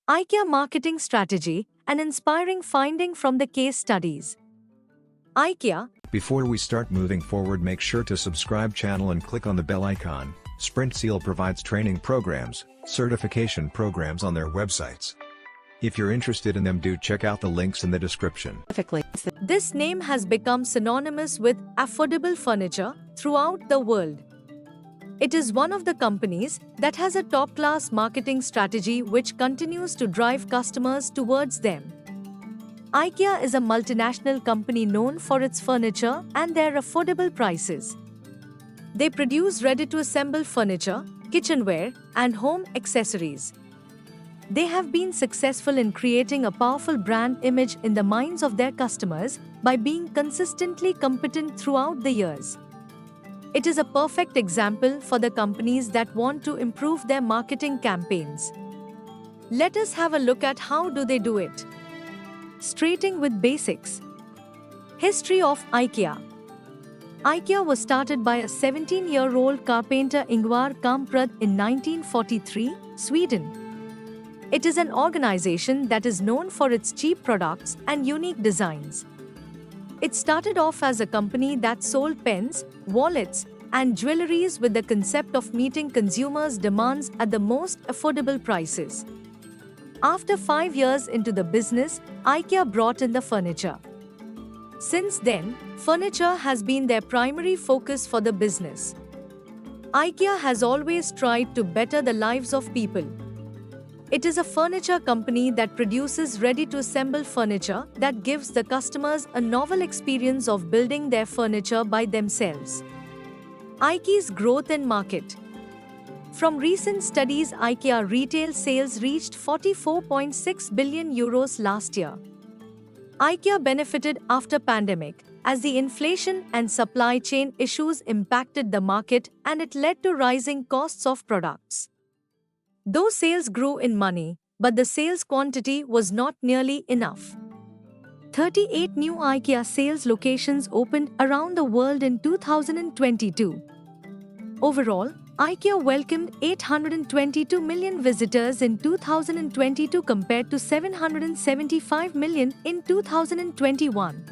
IKEA marketing strategy, an inspiring finding from the case studies. IKEA. Before we start moving forward, make sure to subscribe channel and click on the bell icon. Sprint Seal provides training programs, certification programs on their websites. If you're interested in them, do check out the links in the description. This name has become synonymous with affordable furniture throughout the world. It is one of the companies that has a top-class marketing strategy which continues to drive customers towards them. IKEA is a multinational company known for its furniture and their affordable prices. They produce ready-to-assemble furniture, kitchenware, and home accessories. They have been successful in creating a powerful brand image in the minds of their customers by being consistently competent throughout the years. It is a perfect example for the companies that want to improve their marketing campaigns. Let us have a look at how do they do it. Starting with basics. History of IKEA. IKEA was started by a 17-year-old carpenter Ingvar Kamprad in 1943, Sweden. It is an organization that is known for its cheap products and unique designs. It started off as a company that sold pens, wallets, and jewelries with the concept of meeting consumers' demands at the most affordable prices. After 5 years into the business, IKEA brought in the furniture. Since then, furniture has been their primary focus for the business. IKEA has always tried to better the lives of people. It is a furniture company that produces ready-to-assemble furniture that gives the customers a novel experience of building their furniture by themselves. IKEA's growth in market. From recent studies, IKEA retail sales reached 44.6 billion euros last year. IKEA benefited after pandemic, as the inflation and supply chain issues impacted the market and it led to rising costs of products. Though sales grew in money, but the sales quantity was not nearly enough. 38 new IKEA sales locations opened around the world in 2022. Overall, IKEA welcomed 822 million visitors in 2022 compared to 775 million in 2021.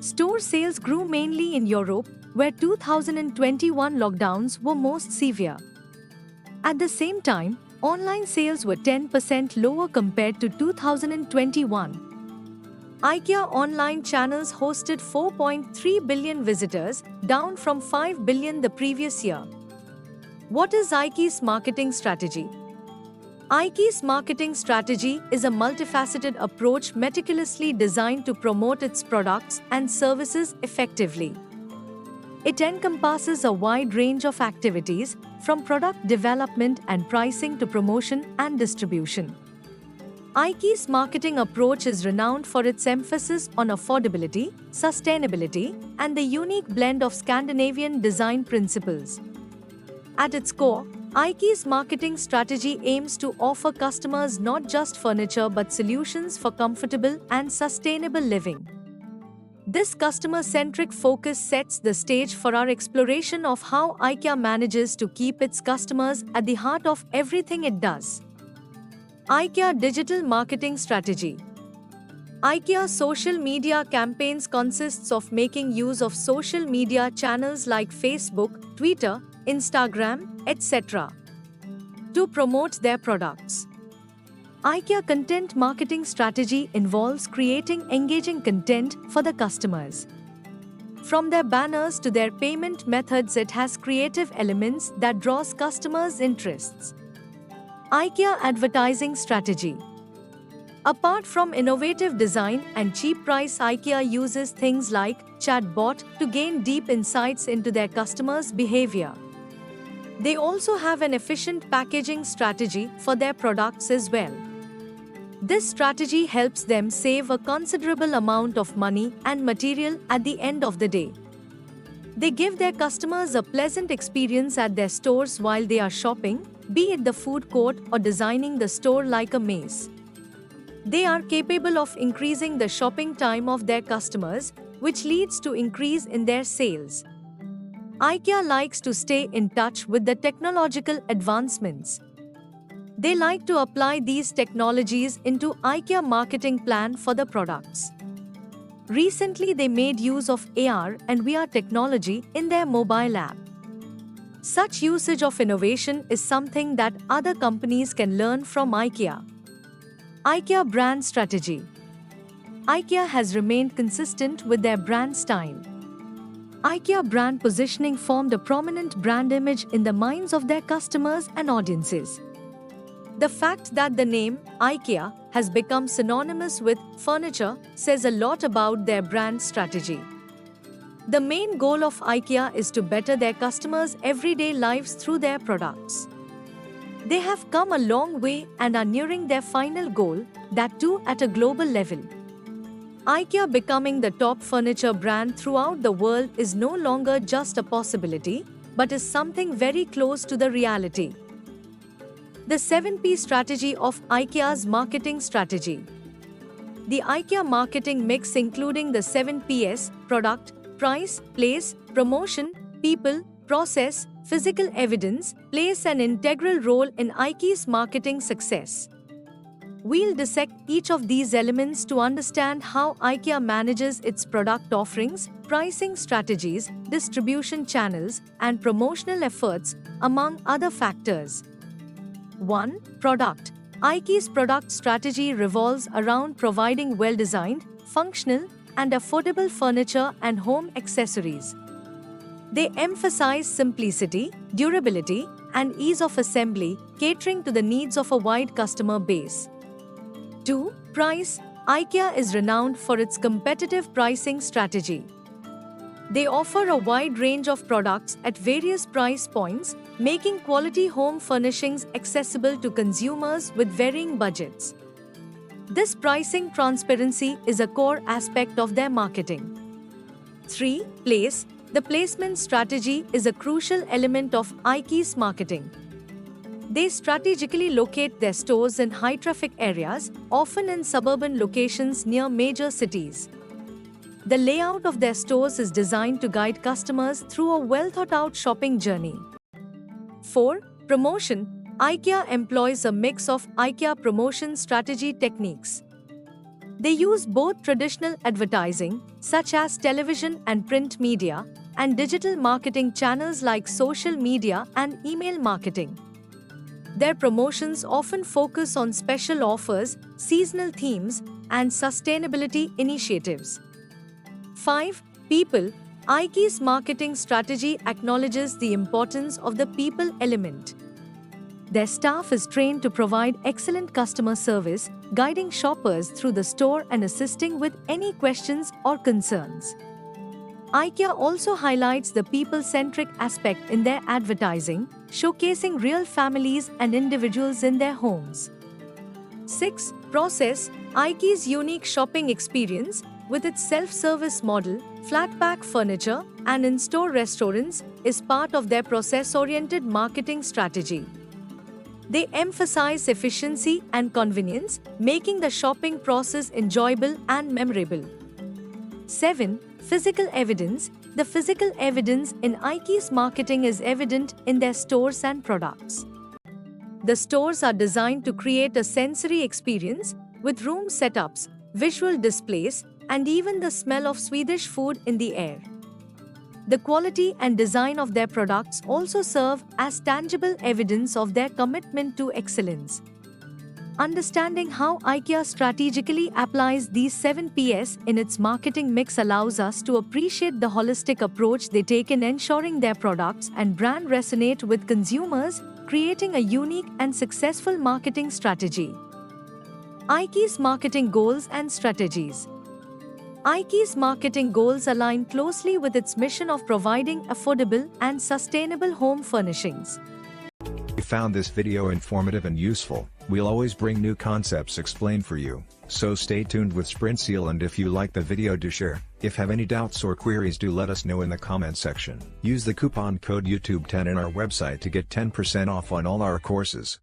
Store sales grew mainly in Europe, where 2021 lockdowns were most severe. At the same time, online sales were 10% lower compared to 2021. IKEA online channels hosted 4.3 billion visitors, down from 5 billion the previous year. What is IKEA's marketing strategy? IKEA's marketing strategy is a multifaceted approach meticulously designed to promote its products and services effectively. It encompasses a wide range of activities, from product development and pricing to promotion and distribution. IKEA's marketing approach is renowned for its emphasis on affordability, sustainability, and the unique blend of Scandinavian design principles. At its core, IKEA's marketing strategy aims to offer customers not just furniture but solutions for comfortable and sustainable living. This customer-centric focus sets the stage for our exploration of how IKEA manages to keep its customers at the heart of everything it does. IKEA digital marketing strategy. IKEA social media campaigns consists of making use of social media channels like Facebook, Twitter, Instagram, etc. to promote their products. IKEA content marketing strategy involves creating engaging content for the customers. From their banners to their payment methods, it has creative elements that draws customers' interests. IKEA advertising strategy. Apart from innovative design and cheap price, IKEA uses things like chatbot to gain deep insights into their customers' behavior. They also have an efficient packaging strategy for their products as well. This strategy helps them save a considerable amount of money and material at the end of the day. They give their customers a pleasant experience at their stores while they are shopping, be it the food court or designing the store like a maze. They are capable of increasing the shopping time of their customers, which leads to increase in their sales. IKEA likes to stay in touch with the technological advancements. They like to apply these technologies into IKEA marketing plan for the products. Recently, they made use of AR and VR technology in their mobile app. Such usage of innovation is something that other companies can learn from IKEA. IKEA brand strategy. IKEA has remained consistent with their brand style. IKEA brand positioning formed a prominent brand image in the minds of their customers and audiences. The fact that the name IKEA has become synonymous with furniture says a lot about their brand strategy. The main goal of IKEA is to better their customers' everyday lives through their products. They have come a long way and are nearing their final goal, that too at a global level. IKEA becoming the top furniture brand throughout the world is no longer just a possibility, but is something very close to the reality. The 7P strategy of IKEA's marketing strategy. The IKEA marketing mix, including the 7 Ps, product, price, place, promotion, people, process, physical evidence, plays an integral role in IKEA's marketing success. We'll dissect each of these elements to understand how IKEA manages its product offerings, pricing strategies, distribution channels, and promotional efforts, among other factors. 1. Product. IKEA's product strategy revolves around providing well-designed, functional, and affordable furniture and home accessories. They emphasize simplicity, durability, and ease of assembly, catering to the needs of a wide customer base. 2. Price. IKEA is renowned for its competitive pricing strategy. They offer a wide range of products at various price points, making quality home furnishings accessible to consumers with varying budgets. This pricing transparency is a core aspect of their marketing. 3. Place. The placement strategy is a crucial element of IKEA's marketing. They strategically locate their stores in high-traffic areas, often in suburban locations near major cities. The layout of their stores is designed to guide customers through a well-thought-out shopping journey. 4. Promotion. IKEA employs a mix of IKEA promotion strategy techniques. They use both traditional advertising, such as television and print media, and digital marketing channels like social media and email marketing. Their promotions often focus on special offers, seasonal themes, and sustainability initiatives. 5. People. IKEA's marketing strategy acknowledges the importance of the people element. Their staff is trained to provide excellent customer service, guiding shoppers through the store and assisting with any questions or concerns. IKEA also highlights the people-centric aspect in their advertising, showcasing real families and individuals in their homes. 6. Process. IKEA's unique shopping experience, with its self-service model, flat-pack furniture, and in-store restaurants, is part of their process-oriented marketing strategy. They emphasize efficiency and convenience, making the shopping process enjoyable and memorable. 7. Physical evidence. The physical evidence in IKEA's marketing is evident in their stores and products. The stores are designed to create a sensory experience, with room setups, visual displays, and even the smell of Swedish food in the air. The quality and design of their products also serve as tangible evidence of their commitment to excellence. Understanding how IKEA strategically applies these 7 Ps in its marketing mix allows us to appreciate the holistic approach they take in ensuring their products and brand resonate with consumers, creating a unique and successful marketing strategy. IKEA's marketing goals and strategies. IKEA's marketing goals align closely with its mission of providing affordable and sustainable home furnishings. If you found this video informative and useful, we'll always bring new concepts explained for you, so stay tuned with SprintSeal, and if you like the video, do share. If have any doubts or queries, do let us know in the comment section. Use the coupon code YouTube10 in our website to get 10% off on all our courses.